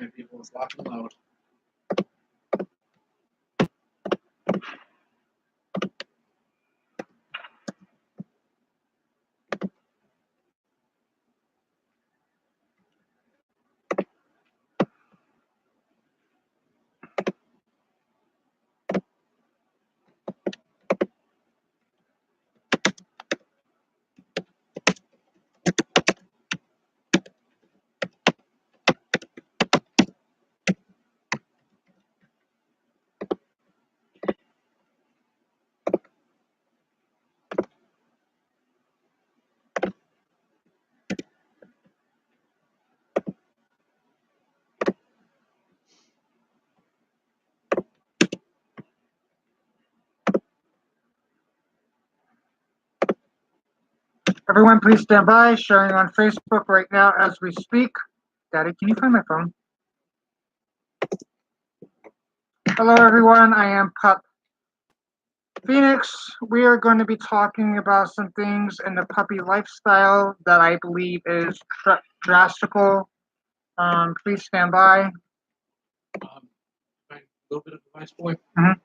Okay, people, it's locked and loud. Everyone, please stand by. Sharing on Facebook right now as we speak. Daddy, can you find my phone? Hello, everyone. I am Pup Phoenix. We are going to be talking about some things in the puppy lifestyle that I believe is drastical. Please stand by. A little bit of advice, boy. Mhm.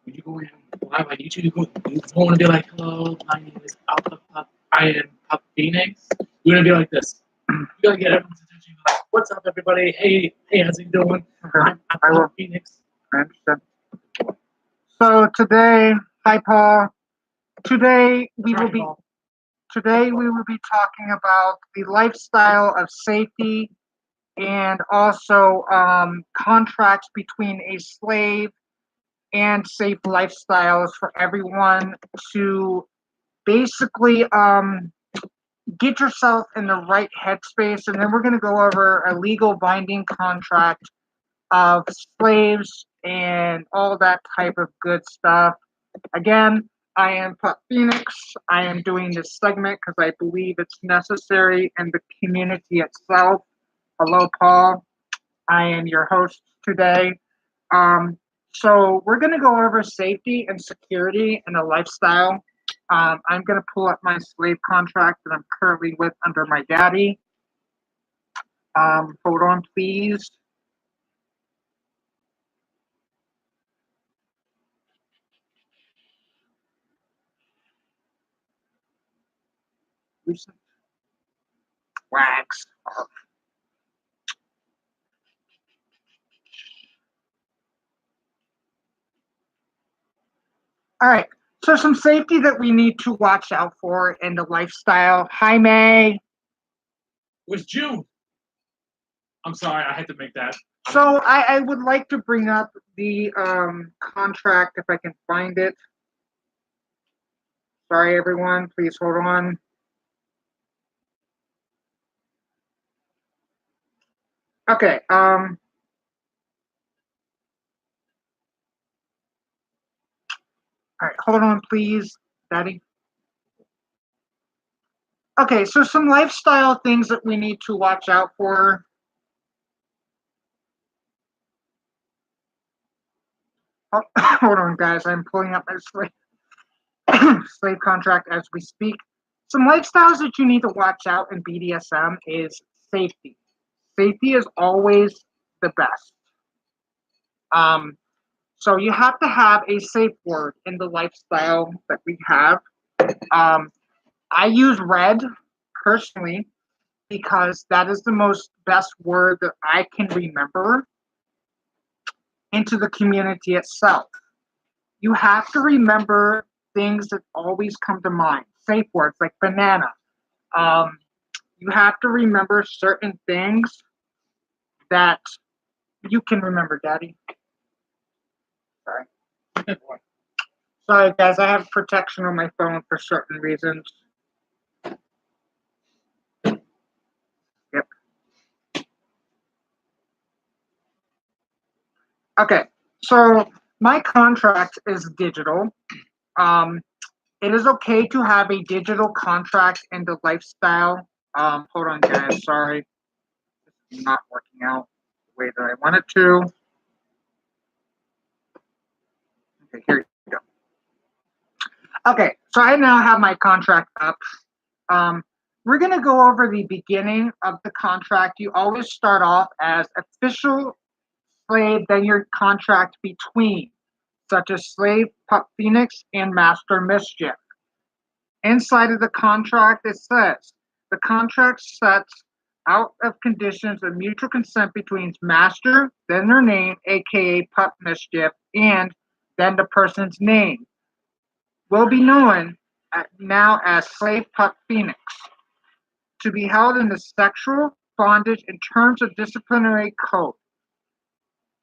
When you go in live on YouTube, you don't want to be like, hello, my name is Alpha Pup. I am Pup Phoenix. You're going to be like this. You got to get everyone's attention. Like, what's up, everybody? Hey, how's it doing? Okay. I'm Pup Phoenix. I understand. So today, hi Paul. Today we will be talking about the lifestyle of safety and also contracts between a slave and safe lifestyles for everyone to basically get yourself in the right headspace. And then we're going to go over a legal binding contract of slaves and all that type of good stuff. Again, I am Pup Phoenix. I am doing this segment because I believe it's necessary in the community itself. Hello, Paul. I am your host today. So we're going to go over safety and security and a lifestyle. I'm going to pull up my slave contract that I'm currently with under my daddy. Hold on, please. Recent wax. All right. So some safety that we need to watch out for in the lifestyle. Hi, May. It was June. I'm sorry, I had to make that. So I would like to bring up the contract if I can find it. Sorry, everyone. Please hold on. Okay. All right. Hold on, please, Daddy. Okay. So some lifestyle things that we need to watch out for. Oh, hold on, guys. I'm pulling up my slave contract as we speak. Some lifestyles that you need to watch out in BDSM is safety. Safety is always the best. Um, so you have to have a safe word in the lifestyle that we have. Um, I use red personally because that is the most best word that I can remember into the community itself. You have to remember things that always come to mind. Safe words like banana. Um, you have to remember certain things that you can remember, Daddy. Sorry. Sorry, guys. I have protection on my phone for certain reasons. Yep. Okay. So my contract is digital. Um, it is okay to have a digital contract in the lifestyle. Hold on, guys. Sorry. This is not working out the way that I wanted to. Okay, here you go. Okay, so I now have my contract up. Um, we're going to go over the beginning of the contract. You always start off as official slave, then your contract between, such as slave Pup Phoenix and Master Mischief. Inside of the contract, it says the contract sets out of conditions of mutual consent between master, then their name, aka Pup Mischief, and then the person's name will be known now as slave Pup Phoenix, to be held in the sexual bondage in terms of disciplinary code.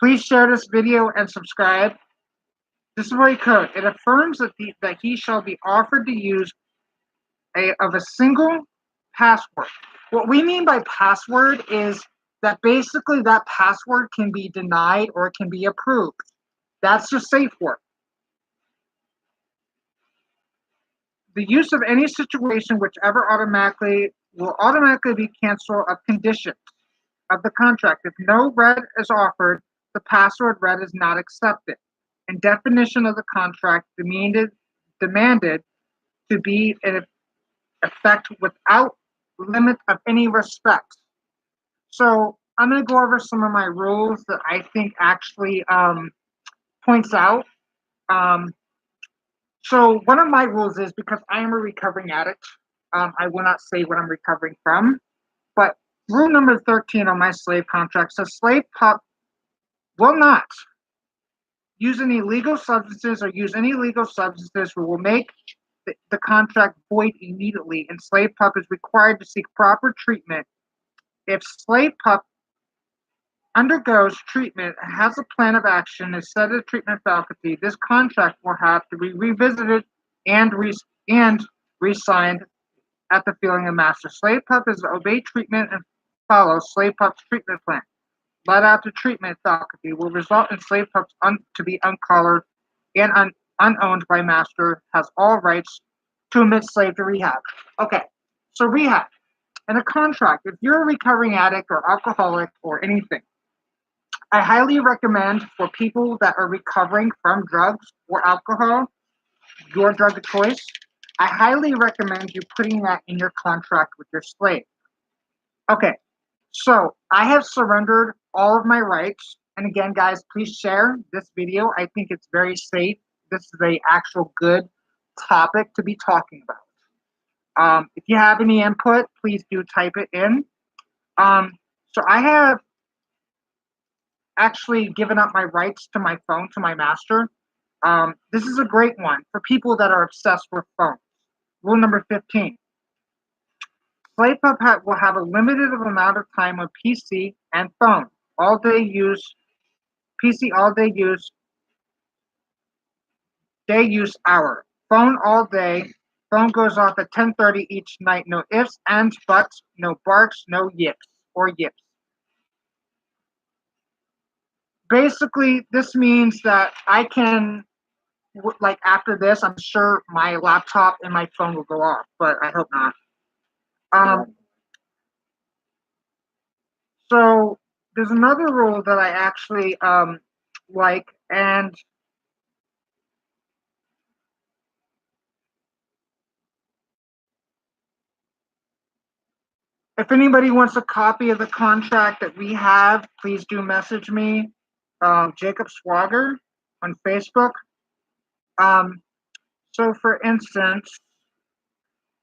Please share this video and subscribe. Disciplinary code. It affirms that he shall be offered to use a single password. What we mean by password is that basically that password can be denied or it can be approved. That's the safe word. The use of any situation whichever will automatically be canceled of conditions of the contract. If no red is offered, the password red is not accepted. And definition of the contract demanded to be in effect without limit of any respect. So I'm going to go over some of my rules that I think actually points out. So one of my rules is, because I am a recovering addict, I will not say what I'm recovering from, but rule number 13 on my slave contract says slave pup will not use any illegal substances or use any illegal substances or will make the contract void immediately, and slave pup is required to seek proper treatment. If slave pup undergoes treatment and has a plan of action is set a treatment faculty, this contract will have to be revisited and re-signed at the feeling of master. Slave pup is to obey treatment and follow slave pup's treatment plan. Let out to treatment faculty will result in slave pups to be uncollared and unowned by master, has all rights to admit slave to rehab. Okay, so rehab. In a contract, if you're a recovering addict or alcoholic or anything, I highly recommend for people that are recovering from drugs or alcohol, your drug of choice, I highly recommend you putting that in your contract with your slave. Okay, so I have surrendered all of my rights. And again, guys, please share this video. I think it's very safe. This is a actual good topic to be talking about. If you have any input, please do type it in. So I have actually given up my rights to my phone to my master. This is a great one for people that are obsessed with phones. Rule number 15. Slave pup will have a limited amount of time on PC and phone. All day use, PC all day use hour. Phone all day. Phone goes off at 10:30 each night. No ifs, ands, buts, no barks, no yips or yips. Basically, this means that I can, like after this, I'm sure my laptop and my phone will go off, but I hope not. So there's another rule that I actually like, and if anybody wants a copy of the contract that we have, please do message me, Jacob Swagger on Facebook. So for instance,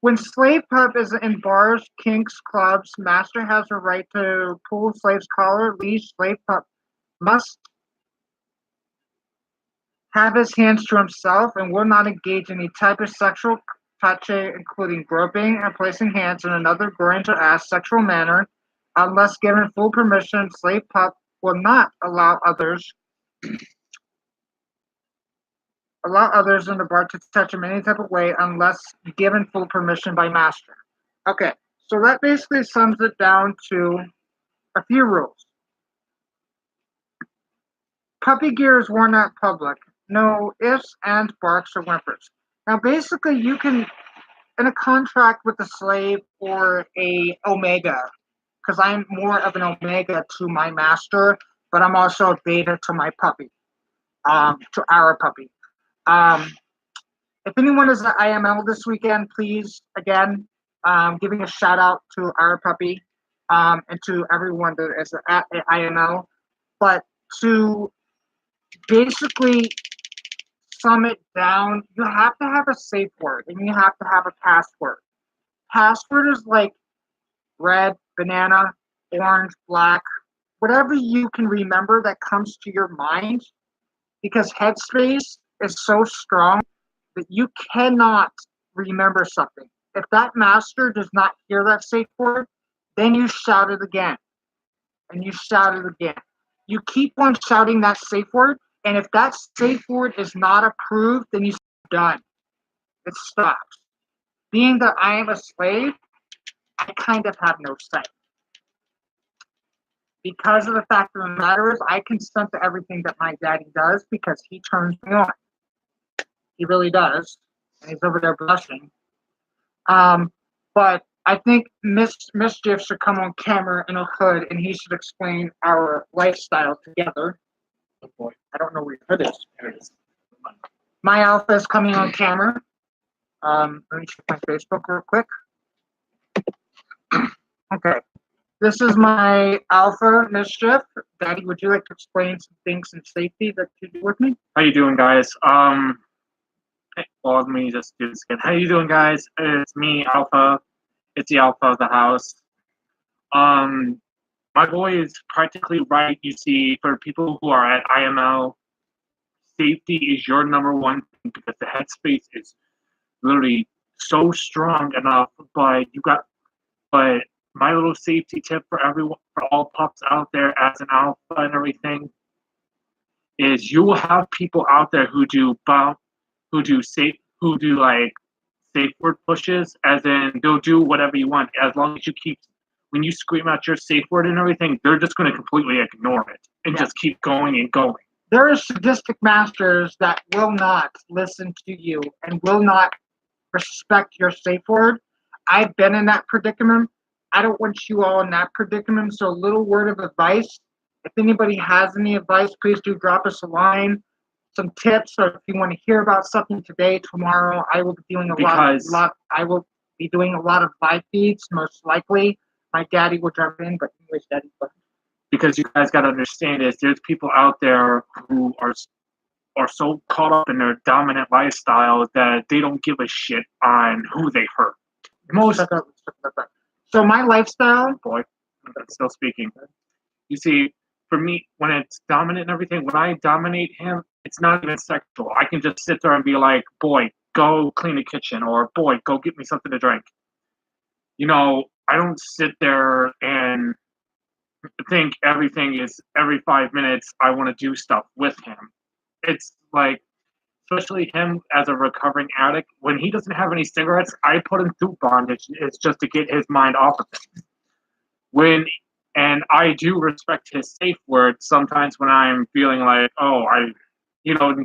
when slave pup is in bars, kinks, clubs, master has a right to pull slave's collar, leash. Slave pup must have his hands to himself and will not engage in any type of sexual touch, including groping and placing hands in another groins or ass sexual manner, unless given full permission. Slave pup will not allow others in the bar to touch him any type of way unless given full permission by master. Okay, so that basically sums it down to a few rules. Puppy gear is worn out public. No ifs, ands, barks, or whimpers. Now, basically, you can, in a contract with a slave or a omega, because I'm more of an omega to my master, but I'm also a beta to my puppy, to our puppy. If anyone is at IML this weekend, please, again, giving a shout out to our puppy, and to everyone that is at IML. But to basically sum it down, you have to have a safe word and you have to have a password. Password is like red, banana, orange, black, whatever you can remember that comes to your mind, because headspace is so strong that you cannot remember something. If that master does not hear that safe word, then you shout it again and you shout it again. You keep on shouting that safe word, and if that safe word is not approved, then you're done. It stops. Being that I am a slave, I kind of have no say. Because of the fact of the matter is, I consent to everything that my daddy does because he turns me on. He really does. And he's over there blushing. But I think Mischief should come on camera in a hood and he should explain our lifestyle together. Oh boy. I don't know where your hood is. There it is. My alpha is coming on camera. Let me check my Facebook real quick. Okay. This is my alpha, Mischief. Daddy, would you like to explain some things in safety that you do with me? How you doing, guys? Well, let me just do this again. How you doing, guys? It's me, Alpha. It's the Alpha of the house. My boy is practically right. You see, for people who are at IML, safety is your number one thing because the headspace is literally so strong enough. But my little safety tip for everyone, for all pups out there as an alpha and everything, is you will have people out there who do like safe word pushes, as in they'll do whatever you want as long as you keep. When you scream out your safe word and everything, they're just going to completely ignore it and just keep going and going. There are sadistic masters that will not listen to you and will not respect your safe word. I've been in that predicament. I don't want you all in that predicament. So a little word of advice. If anybody has any advice, please do drop us a line, some tips, or if you want to hear about something today, tomorrow, I will be doing I will be doing a lot of live feeds, most likely. My daddy will jump in, but anyways, daddy. Because you guys got to understand is there's people out there who are so caught up in their dominant lifestyle that they don't give a shit on who they hurt. So my lifestyle, boy, I'm still speaking. You see, for me, when it's dominant and everything, when I dominate him, it's not even sexual. I can just sit there and be like, boy, go clean the kitchen, or boy, go get me something to drink. You know, I don't sit there and think everything is every 5 minutes I want to do stuff with him. It's like, especially him as a recovering addict, when he doesn't have any cigarettes, I put him through bondage. It's just to get his mind off of things. And I do respect his safe word sometimes when I'm feeling like,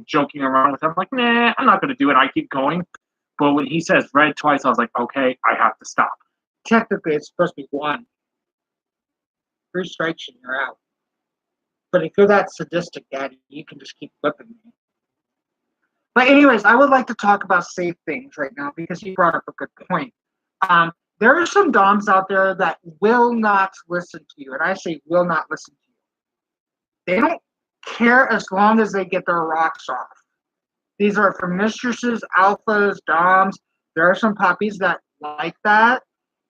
joking around with him, like, nah, I'm not going to do it. I keep going. But when he says red twice, I was like, okay, I have to stop. Technically, it's supposed to be one. 3 strikes and you're out. But if you're that sadistic, daddy, you can just keep whipping me. But anyways, I would like to talk about safe things right now because you brought up a good point. There are some doms out there that will not listen to you, and I say will not listen to you. They don't care as long as they get their rocks off. These are for mistresses, alphas, doms. There are some puppies that like that.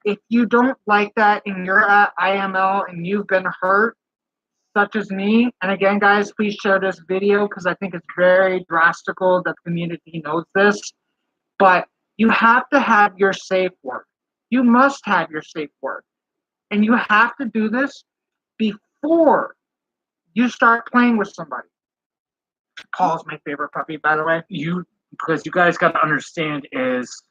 If you don't like that and you're at IML and you've been hurt, such as me, and again, guys, please share this video because I think it's very drastical that the community knows this, but you have to have your safe word. You must have your safe word. And you have to do this before you start playing with somebody. Paul's my favorite puppy, by the way. Because you guys got to understand is,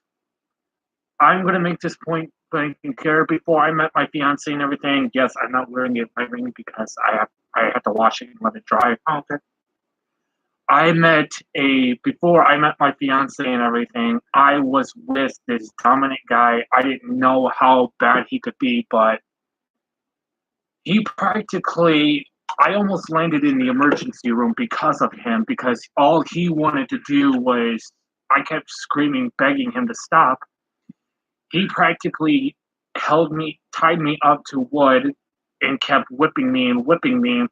I'm going to make this point thinking care. Before I met my fiance and everything, yes, I'm not wearing it my ring because I have to wash it and let it dry. Okay. Before I met my fiance and everything, I was with this dominant guy. I didn't know how bad he could be, but I almost landed in the emergency room because of him, because all he wanted to do was, I kept screaming, begging him to stop. he practically tied me up to wood, and kept whipping me and whipping me.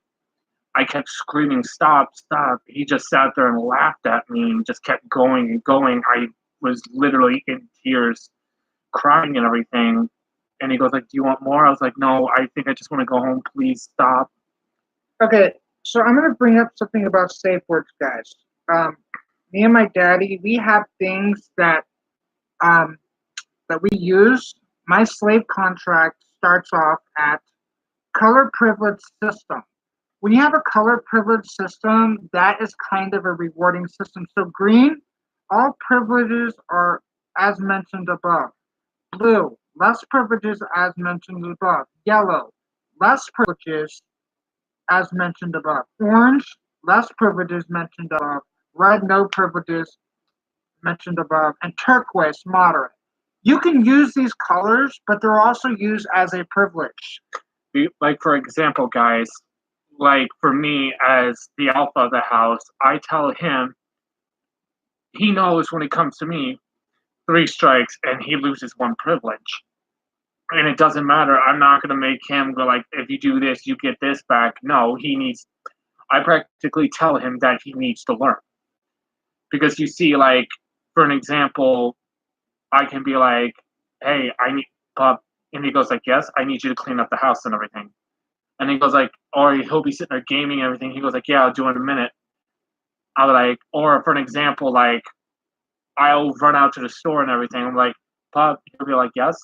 I kept screaming, "Stop, stop." He just sat there and laughed at me and just kept going and going. I was literally in tears, crying and everything. And he goes like, "Do you want more?" I was like, "No, I think I just want to go home. Please stop." Okay, so I'm gonna bring up something about safe words, guys. Me and my daddy, we have things um, that we use. My slave contract starts off at color privilege system. When you have a color privilege system, that is kind of a rewarding system. So green, all privileges are as mentioned above. Blue, less privileges as mentioned above. Yellow, less privileges as mentioned above. Orange, less privileges mentioned above. Red, no privileges mentioned above. And turquoise, moderate. You can use these colors, but they're also used as a privilege. Like, for example, guys, like for me as the alpha of the house, I tell him, he knows when it comes to me, 3 strikes and he loses 1 privilege. And it doesn't matter. I'm not going to make him go like, if you do this, you get this back. No, I practically tell him that he needs to learn. Because you see, like, for an example, I can be like, "Hey, I need pup," and he goes like, "Yes, I need you to clean up the house and everything." And he goes like, or he'll be sitting there gaming and everything. He goes like, "Yeah, I'll do it in a minute." I'll be like, or for an example, like, I'll run out to the store and everything. I'm like, "Pup," he'll be like, "Yes,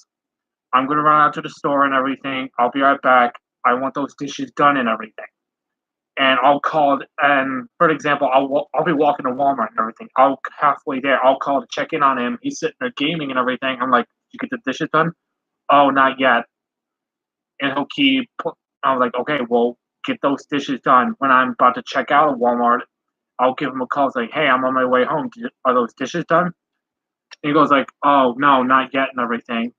I'm gonna run out to the store and everything. I'll be right back. I want those dishes done and everything." And I'll call, and for example, I'll be walking to Walmart and everything. I'll halfway there, I'll call to check in on him. He's sitting there gaming and everything. I'm like, "You get the dishes done?" "Oh, not yet." And he'll keep. I'm like, "Okay, well, get those dishes done." When I'm about to check out of Walmart, I'll give him a call. It's like, "Hey, I'm on my way home. Are those dishes done?" And he goes like, "Oh, no, not yet," and everything.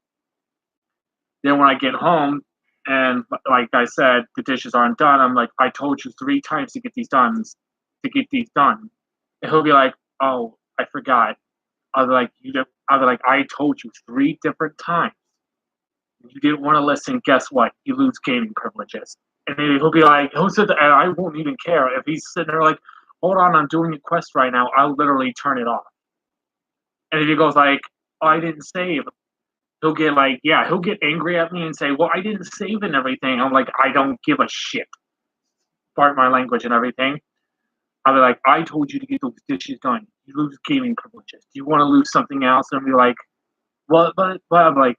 Then when I get home, and like I said, the dishes aren't done, I'm like, "I told you 3 times to get these done, to get these done." And he'll be like, "Oh, I forgot." I'll be like, "I told you 3 different times. You didn't want to listen. Guess what? You lose gaming privileges." And then he'll be like, he'll sit there, and I won't even care if he's sitting there like, "Hold on, I'm doing a quest right now." I'll literally turn it off. And if he goes like, "Oh, I didn't save," he'll get like, yeah, he'll get angry at me and say, "Well, I didn't save and everything." I'm like, "I don't give a shit." Part my language and everything. I'll be like, "I told you to get those dishes done. You lose gaming privileges. Do you want to lose something else?" And I'll be like, "Well, but I'm like,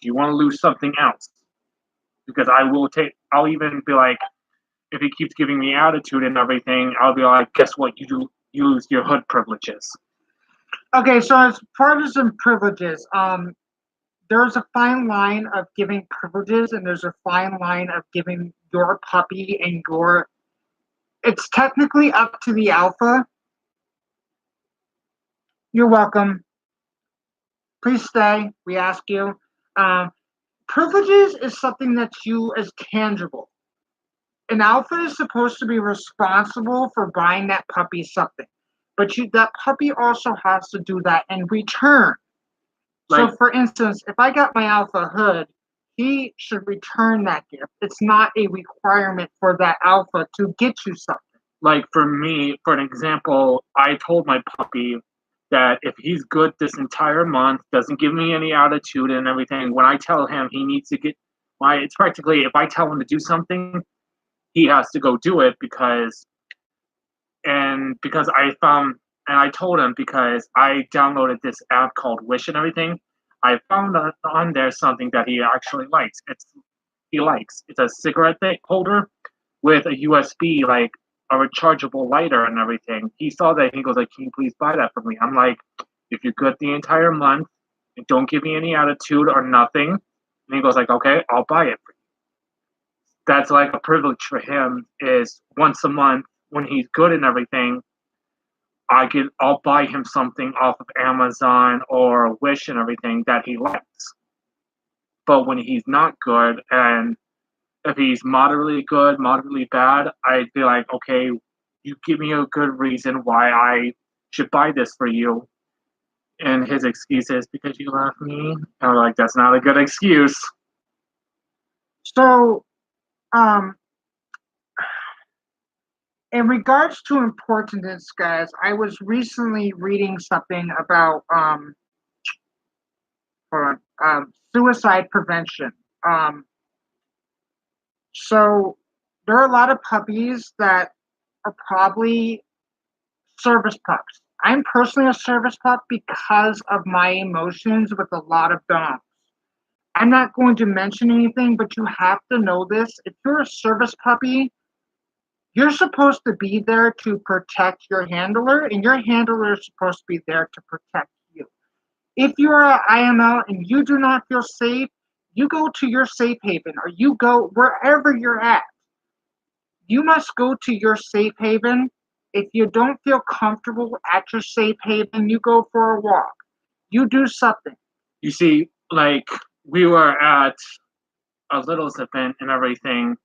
do you want to lose something else?" Because I'll even be like, if he keeps giving me attitude and everything, I'll be like, "Guess what? You lose your hood privileges." Okay, so as far as some privileges, there's a fine line of giving privileges, and there's a fine line of giving your puppy and your. It's technically up to the alpha. You're welcome. Please stay. We ask you. Um, Privileges is something that's you as tangible. An alpha is supposed to be responsible for buying that puppy something, but that puppy also has to do that in return. So, Like, for instance, if I got my alpha hood, he should return that gift. It's not a requirement for that alpha to get you something. like for me, for an example, I told my puppy that if he's good this entire month, doesn't give me any attitude and everything, when I tell him he needs to get it's practically, if I tell him to do something, he has to go do it because I told him, because I downloaded this app called Wish and everything. I found on there something that he actually likes. It's a cigarette holder with a USB, like a rechargeable lighter and everything. He saw that, he goes like, "Can you please buy that for me?" I'm like, "If you're good the entire month and don't give me any attitude or nothing," and he goes like, "Okay, I'll buy it for you." That's like a privilege for him, is once a month when he's good and everything, I'll buy him something off of Amazon or Wish and everything that he likes. But when he's not good, and if he's moderately good, moderately bad, I'd be like, "Okay, you give me a good reason why I should buy this for you." And his excuse is because you love me. And I'm like, that's not a good excuse. So, um, in regards to importance, guys, I was recently reading something about suicide prevention. Um, so there are a lot of puppies that are probably service pups. I'm personally a service pup because of my emotions with a lot of dogs. I'm not going to mention anything, but you have to know this. If you're a service puppy, you're supposed to be there to protect your handler, and your handler is supposed to be there to protect you. If you're an IML and you do not feel safe, you go to your safe haven or you go wherever you're at. You must go to your safe haven. If you don't feel comfortable at your safe haven, you go for a walk. You do something. You see, like, we were at a Littles event and everything.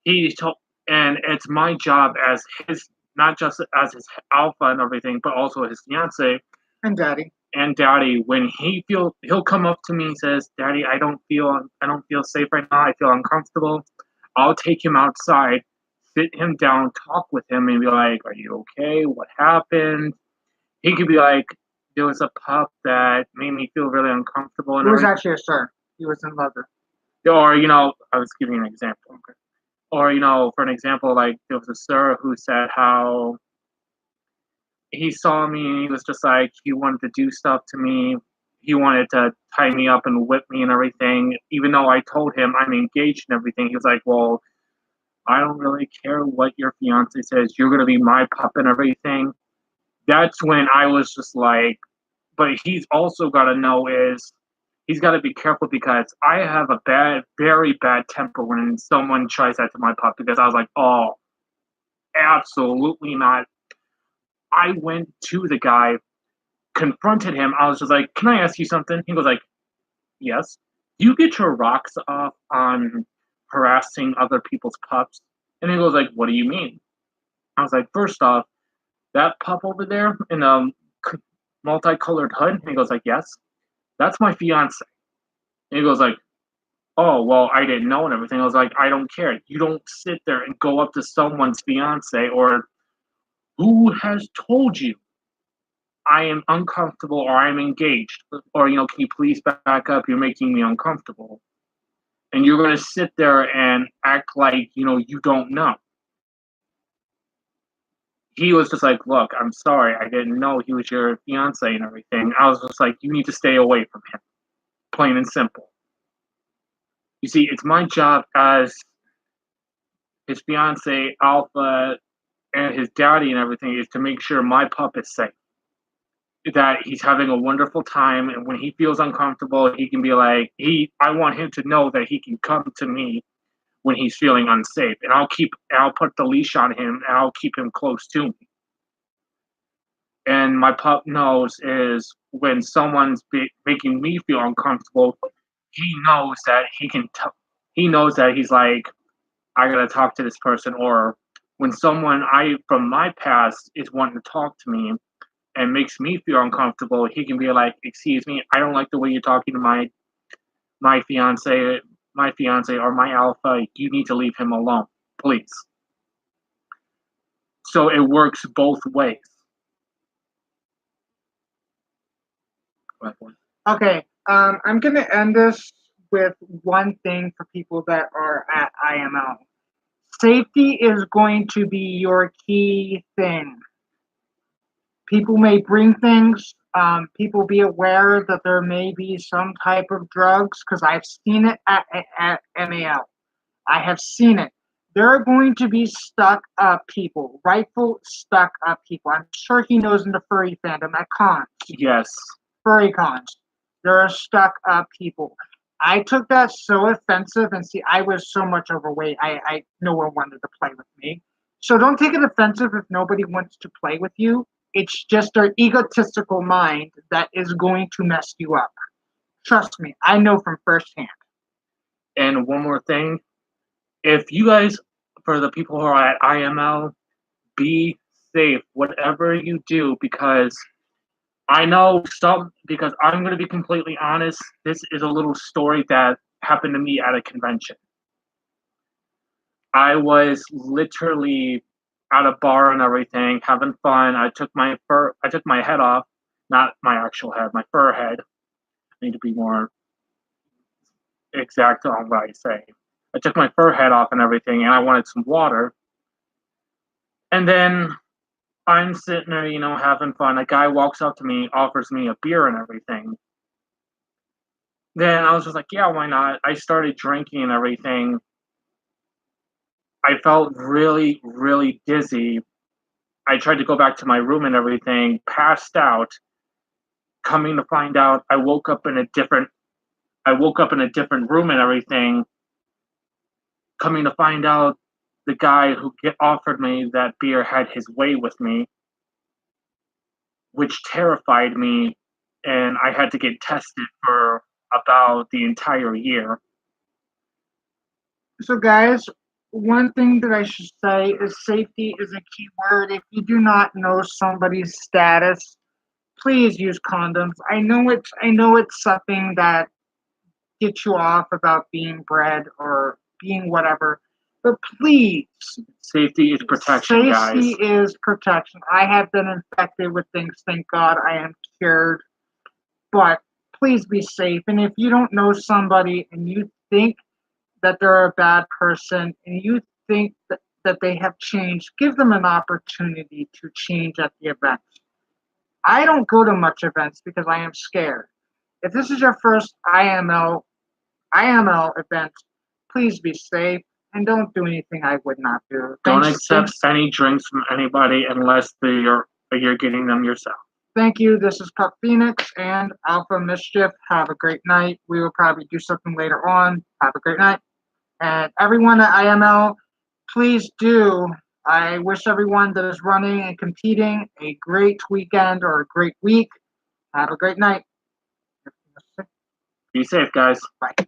He told, and it's my job as his, not just as his alpha and everything, but also his fiance And daddy. and daddy. When he'll come up to me and says, "Daddy, I don't feel safe right now. I feel uncomfortable." I'll take him outside, sit him down, talk with him, and be like, "Are you okay? What happened?" He could be like, "There was a pup that made me feel really uncomfortable," and It was everything. actually a sir. He was in leather. Or I was giving you an example. Okay. Or for an example, like there was a sir who said how he saw me and he was just like he wanted to do stuff to me. He wanted to tie me up and whip me and everything. Even though I told him I'm engaged and everything, he was like, "Well, I don't really care what your fiance says. You're gonna be my pup and everything." That's when I was just like, but he's also got to know is he's got to be careful because I have a very bad temper when someone tries that to my pup because I was like, oh, absolutely not. I went to the guy, confronted him. I was just like, can I ask you something? He goes like, yes. You get your rocks off on harassing other people's pups. And he goes like, what do you mean? I was like, first off, that pup over there in a multicolored hood. And he goes like, yes, that's my fiance. And he goes like, oh, well, I didn't know and everything. I was like, I don't care. You don't sit there and go up to someone's fiance or who has told you I am uncomfortable or I'm engaged or, can you please back up? You're making me uncomfortable. And you're going to sit there and act like, you don't know. He was just like, look, I'm sorry. I didn't know he was your fiance and everything. I was just like, you need to stay away from him. Plain and simple. You see, it's my job as his fiance, Alpha, and his daddy and everything is to make sure my pup is safe. That he's having a wonderful time, and when he feels uncomfortable, he can be like, I want him to know that he can come to me when he's feeling unsafe, and I'll put the leash on him, and I'll keep him close to me. And my pup knows is when someone's making me feel uncomfortable, he knows that he knows that he's like, I gotta talk to this person, or when someone from my past is wanting to talk to me and makes me feel uncomfortable, he can be like, "Excuse me, I don't like the way you're talking to my fiance, or my alpha. You need to leave him alone, please." So it works both ways. Okay, I'm going to end this with one thing for people that are at IML. Safety is going to be your key thing. People may bring things. People be aware that there may be some type of drugs because I've seen it at MAL. I have seen it. There are going to be stuck up people, rightful stuck up people. I'm sure he knows in the furry fandom at cons. Yes. Furry cons. There are stuck up people. I took that so offensive, and see, I was so much overweight. I no one wanted to play with me. So don't take it offensive if nobody wants to play with you. It's just their egotistical mind that is going to mess you up. Trust me, I know from firsthand. And one more thing, if you guys, for the people who are at IML, be safe, whatever you do, because I know some, because I'm going to be completely honest. This is a little story that happened to me at a convention. I was literally at a bar and everything, having fun. I took my head off, not my actual head, my fur head. I need to be more exact on what I say. I took my fur head off and everything, and I wanted some water. And then I'm sitting there, having fun. A guy walks up to me, offers me a beer and everything. Then I was just like, yeah, why not? I started drinking and everything. I felt really, really dizzy. I tried to go back to my room and everything, passed out. Coming to find out, I woke up in a different room and everything. Coming to find out, the guy who offered me that beer had his way with me, which terrified me, and I had to get tested for about the entire year. So, guys, one thing that I should say is safety is a key word. If you do not know somebody's status, please use condoms. I know it's something that gets you off about being bred or being whatever, but please, Safety is protection, guys. safety is protection. I have been infected with things. Thank God I am cured. But please be safe. And if you don't know somebody and you think that they're a bad person and you think that they have changed, give them an opportunity to change at the event. I don't go to much events because I am scared. If this is your first IML event, please be safe and don't do anything I would not do. Don't accept any drinks from anybody unless you're getting them yourself. Thank you. This is Puck Phoenix and Alpha Mischief. Have a great night. We will probably do something later on. Have a great night. And everyone at IML, please do. I wish everyone that is running and competing a great weekend or a great week. Have a great night. Be safe, guys. Bye.